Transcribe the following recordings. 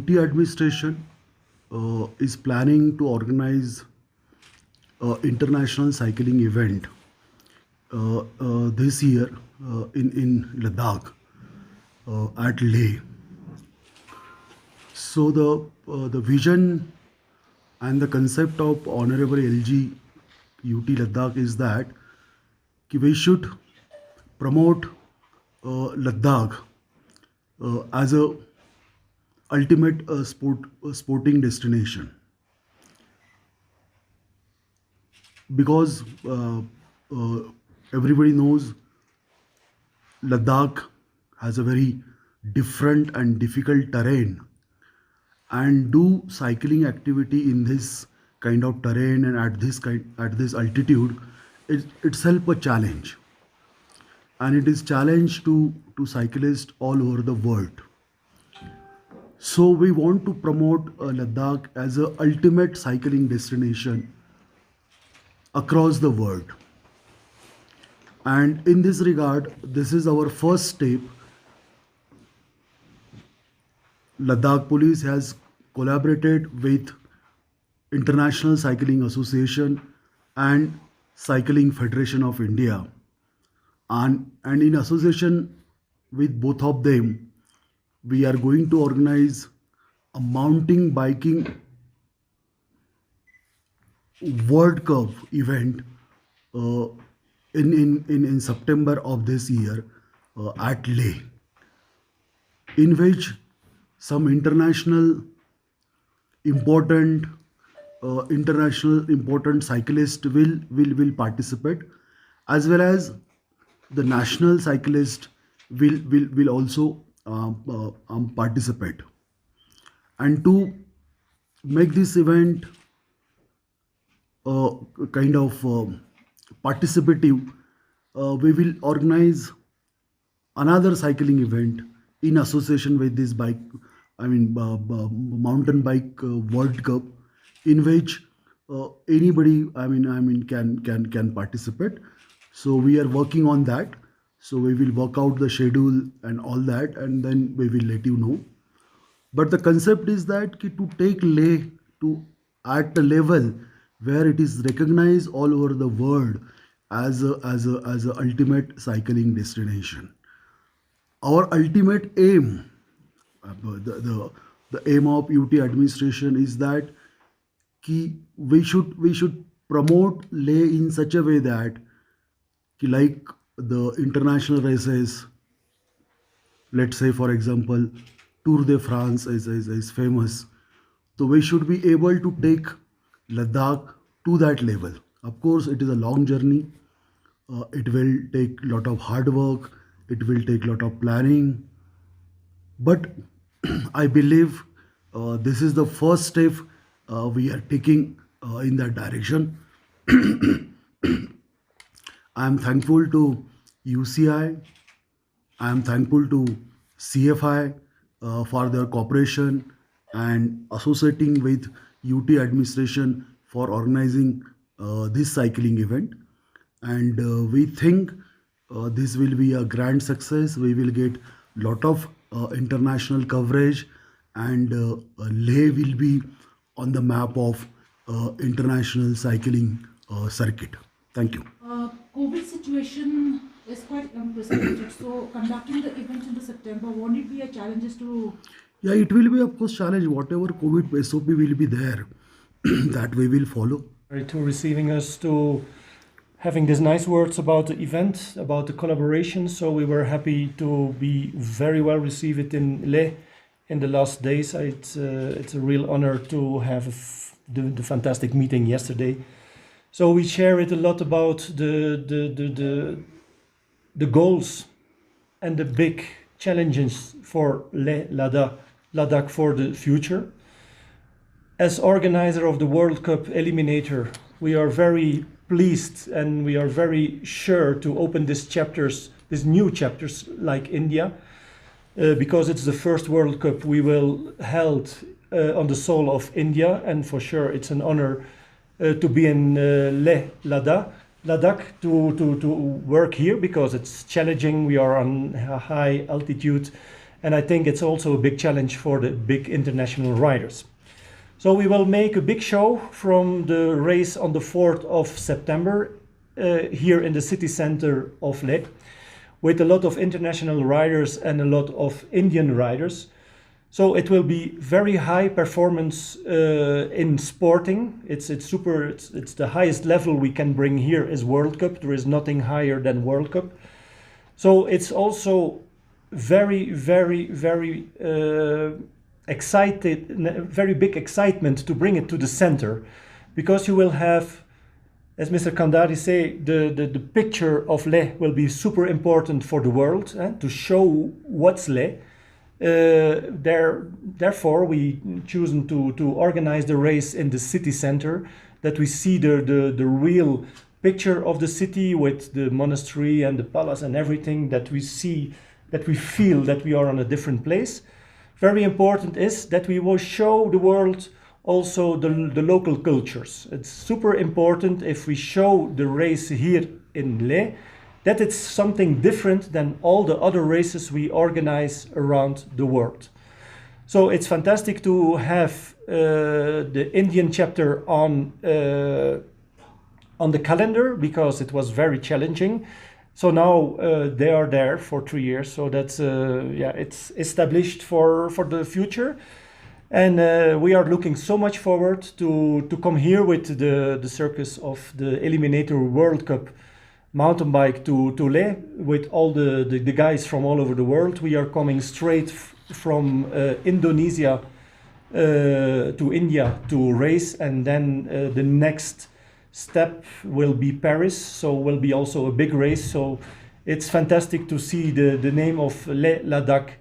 UT administration is planning to organize an international cycling event this year in Ladakh at Leh. So the vision and the concept of Honorable LG UT Ladakh is that we should promote Ladakh as a ultimate sporting destination, because everybody knows Ladakh has a very different and difficult terrain, and do cycling activity in this kind of terrain and at this altitude is itself a challenge, and it is challenge to cyclists all over the world. So we want to promote Ladakh as a ultimate cycling destination across the world. And in this regard, this is our first step. Ladakh Police has collaborated with International Cycling Association and Cycling Federation of India. And in association with both of them, we are going to organize a mountain biking World Cup event in September of this year at Leh, in which some important cyclists will participate, as well as the national cyclist will also participate. And to make this event kind of participative, we will organize another cycling event in association with this mountain bike World Cup, in which anybody can participate. So we are working on that. So we will work out the schedule and all that, and then we will let you know. But the concept is that to take Leh to at the level where it is recognized all over the world as a ultimate cycling destination. Our ultimate aim, the aim of UT administration is that we should promote Leh in such a way that like the international races, let's say for example Tour de France is famous, so we should be able to take Ladakh to that level. Of course, it is a long journey. It will take a lot of hard work. It will take a lot of planning. But I believe this is the first step we are taking in that direction. I am thankful to UCI. I am thankful to CFI for their cooperation and associating with UT administration for organizing this cycling event. And we think this will be a grand success. We will get lot of international coverage, and Leh will be on the map of international cycling circuit. Thank you. COVID situation is quite unprecedented. So conducting the event in September, won't it be a challenge to? Yeah, it will be of course challenge. Whatever COVID SOP will be there, that we will follow. To receiving us, to having these nice words about the event, about the collaboration. So we were happy to be very well received in Leh in the last days. It's a real honor to have the fantastic meeting yesterday. So we share it a lot about the goals and the big challenges for Ladakh for the future. As organizer of the World Cup Eliminator, we are very pleased and we are very sure to open these new chapters like India, because it's the first World Cup we will held on the soil of India, and for sure it's an honor to be in Ladakh to work here, because it's challenging. We are on a high altitude And I think it's also a big challenge for the big international riders. So we will make a big show from the race on the 4th of September here in the city center of Leh, with a lot of international riders and a lot of Indian riders. So it will be very high performance in sporting. It's the highest level we can bring here is World Cup. There is nothing higher than World Cup. So it's also very, very, very excited, very big excitement to bring it to the center, because you will have, as Mr. Kandari say, the picture of Leh will be super important for the world to show what's Leh. Therefore, we chosen to organize the race in the city center, that we see the real picture of the city with the monastery and the palace and everything, that we see, that we feel that we are on a different place. Very important is that we will show the world also the local cultures. It's super important if we show the race here in Leh, that it's something different than all the other races we organize around the world. So it's fantastic to have the Indian chapter on the calendar, because it was very challenging. So now they are there for 3 years. So that's it's established for the future, and we are looking so much forward to come here with the circus of the Eliminator World Cup mountain bike to Leh with all the guys from all over the world. We are coming straight from Indonesia to India to race, and then the next step will be Paris, so will be also a big race. So it's fantastic to see the name of Ladakh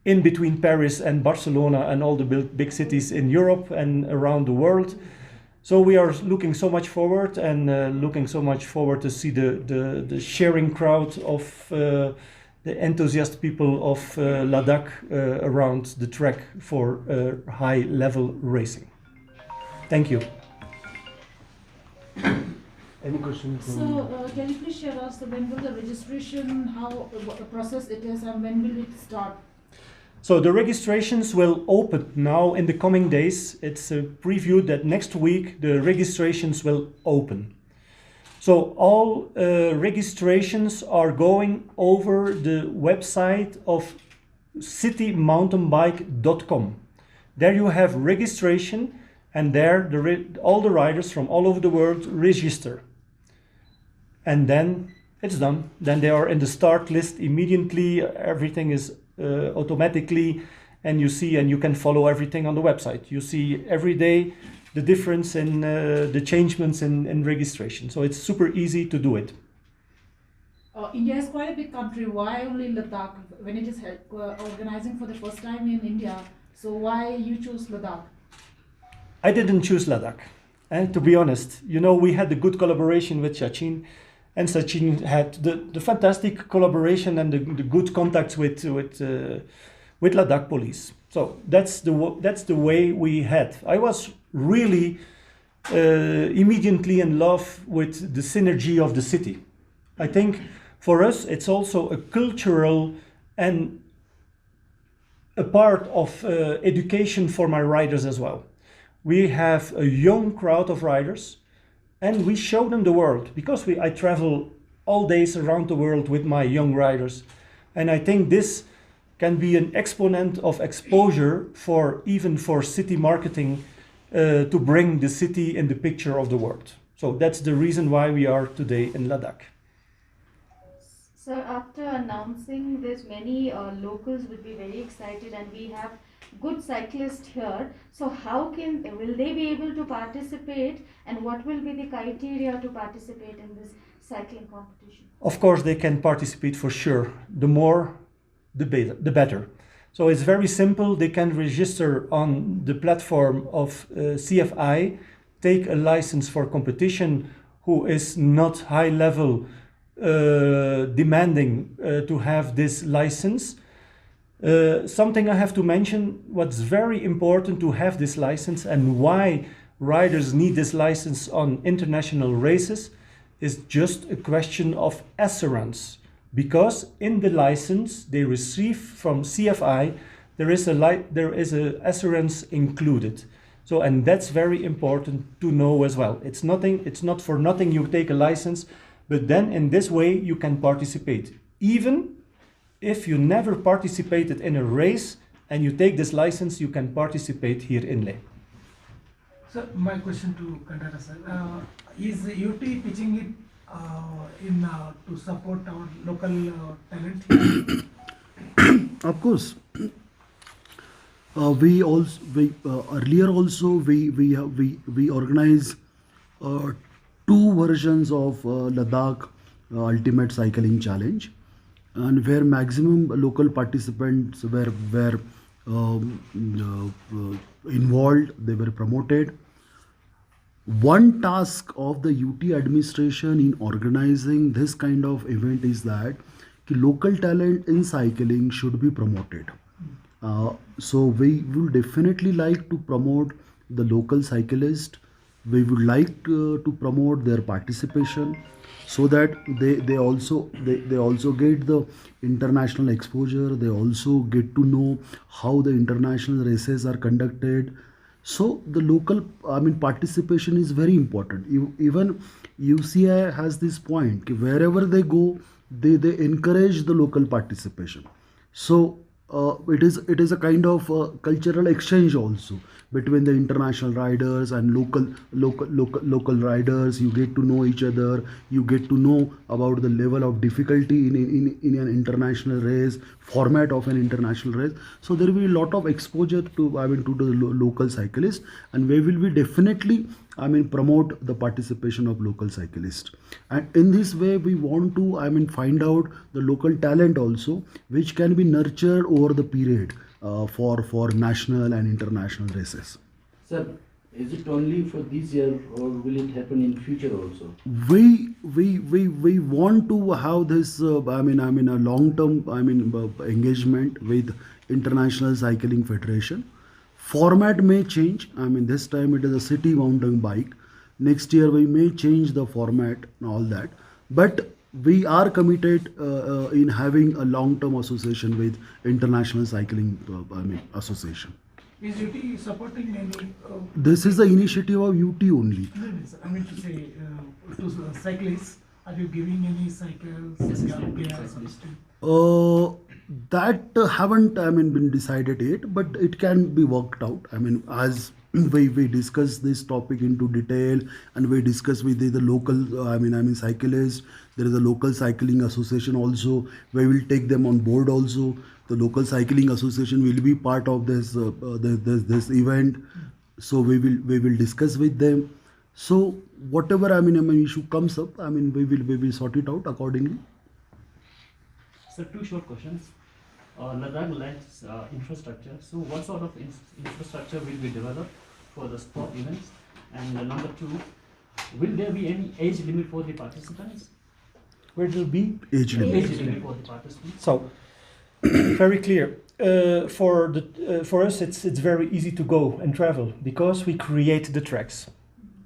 in between Paris and Barcelona and all the big cities in Europe and around the world. So we are looking so much forward, and looking so much forward to see the sharing crowd of the enthusiast people of Ladakh around the track for high level racing. Thank you. Any questions? So, can you please share us when will the registration, how the process it is, and when will it start? So the registrations will open now in the coming days. It's a preview that next week the registrations will open. So all registrations are going over the website of citymountainbike.com. There you have registration, and there all the riders from all over the world register. And then it's done. Then they are in the start list immediately. Everything is automatically, and you see, and you can follow everything on the website. You see every day the difference in the changements in registration. So it's super easy to do it. India is quite a big country. Why only Ladakh when it is organizing for the first time in India? So why you chose Ladakh? I didn't choose Ladakh, and to be honest, you know, we had a good collaboration with Sachin, and Sachin had the fantastic collaboration and the good contacts with Ladakh Police. So that's the way we had. I was really immediately in love with the synergy of the city. I think for us it's also a cultural and a part of education for my riders as well. We have a young crowd of riders, and we show them the world, because I travel all days around the world with my young riders, and I think this can be an exponent of exposure even for city marketing to bring the city in the picture of the world. So that's the reason why we are today in Ladakh. So after announcing this, many locals would be very excited, and we have good cyclists here. So will they be able to participate, and what will be the criteria to participate in this cycling competition? Of course they can participate for sure. The more, the better. So it's very simple. They can register on the platform of CFI, take a license for competition, who is not high level demanding to have this license. Something I have to mention, what's very important to have this license, and why riders need this license on international races, is just a question of assurance. because in the license they receive from CFI, there is a assurance included. So, and that's very important to know as well. It's not for nothing you take a license, but then in this way you can participate. Even if you never participated in a race and you take this license, you can participate here in Leh. So my question to Kandara sir, is UT pitching it to support our local talent here? Of course. Earlier also we organize two versions of Ladakh Ultimate Cycling Challenge, and where maximum local participants were involved, they were promoted. One task of the UT administration in organizing this kind of event is that local talent in cycling should be promoted. So we would definitely like to promote the local cyclist. We would like to promote their participation so that they also get the international exposure. They also get to know how the international races are conducted. So the local, participation is very important. Even UCI has this point, wherever they go, they encourage the local participation. So it is a kind of cultural exchange also between the international riders and local riders. You get to know each other. You get to know about the level of difficulty in an international race, format of an international race. So there will be a lot of exposure to the local cyclists, and we will be definitely promote the participation of local cyclists. And in this way we want to find out the local talent also, which can be nurtured over the period for national and international races. Sir, is it only for this year or will it happen in future also? We want to have this a long term engagement with International Cycling Federation. Format may change. This time it is a city mountain bike. Next year we may change the format and all that. But we are committed in having a long-term association with International Cycling Association. Is UT supporting any? This is the initiative of UT only. No, no, sir. I mean to say to cyclists, are you giving any cycles? That haven't been decided yet, but it can be worked out. As we discuss this topic into detail, and we discuss with the local cyclists. There is a local cycling association also. We will take them on board also. The local cycling association will be part of this event. So we will discuss with them. So whatever issue comes up, we will sort it out accordingly. So two short questions. Ladakh lacks infrastructure. So what sort of infrastructure will be developed for the sport events? And number two, will there be any age limit for the participants? Where it will be? Age limit. Age limit for the participants. So, very clear. For us, it's very easy to go and travel because we create the tracks.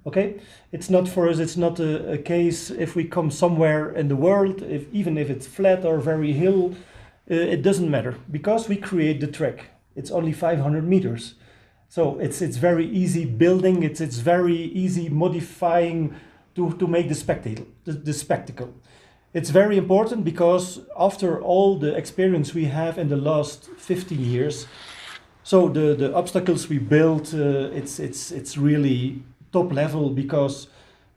Okay, it's not for us. It's not a case if we come somewhere in the world, even if it's flat or very hill, it doesn't matter because we create the track. It's only 500 meters, so it's very easy building. It's very easy modifying to make the spectacle. It's very important because after all the experience we have in the last 15 years, so the obstacles we built, it's really top level because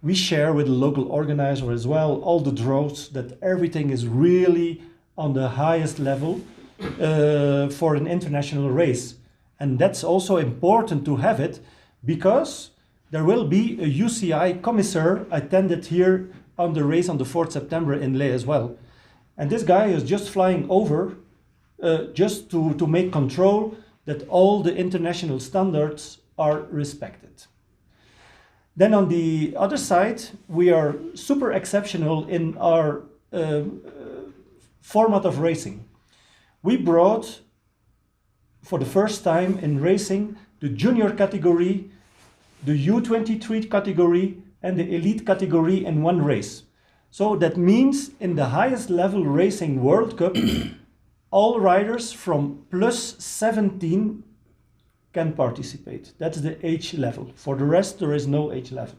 we share with the local organizer as well all the draws that everything is really on the highest level for an international race. And that's also important to have it because there will be a UCI commissar attended here on the race on the 4th September in Leh as well. And this guy is just flying over just to make control that all the international standards are respected. Then on the other side, we are super exceptional in our format of racing. We brought, for the first time in racing, the junior category, the U23 category, and the elite category in one race. So that means in the highest level racing World Cup, all riders from plus 17 can participate. That's the age level. For the rest, there is no age level.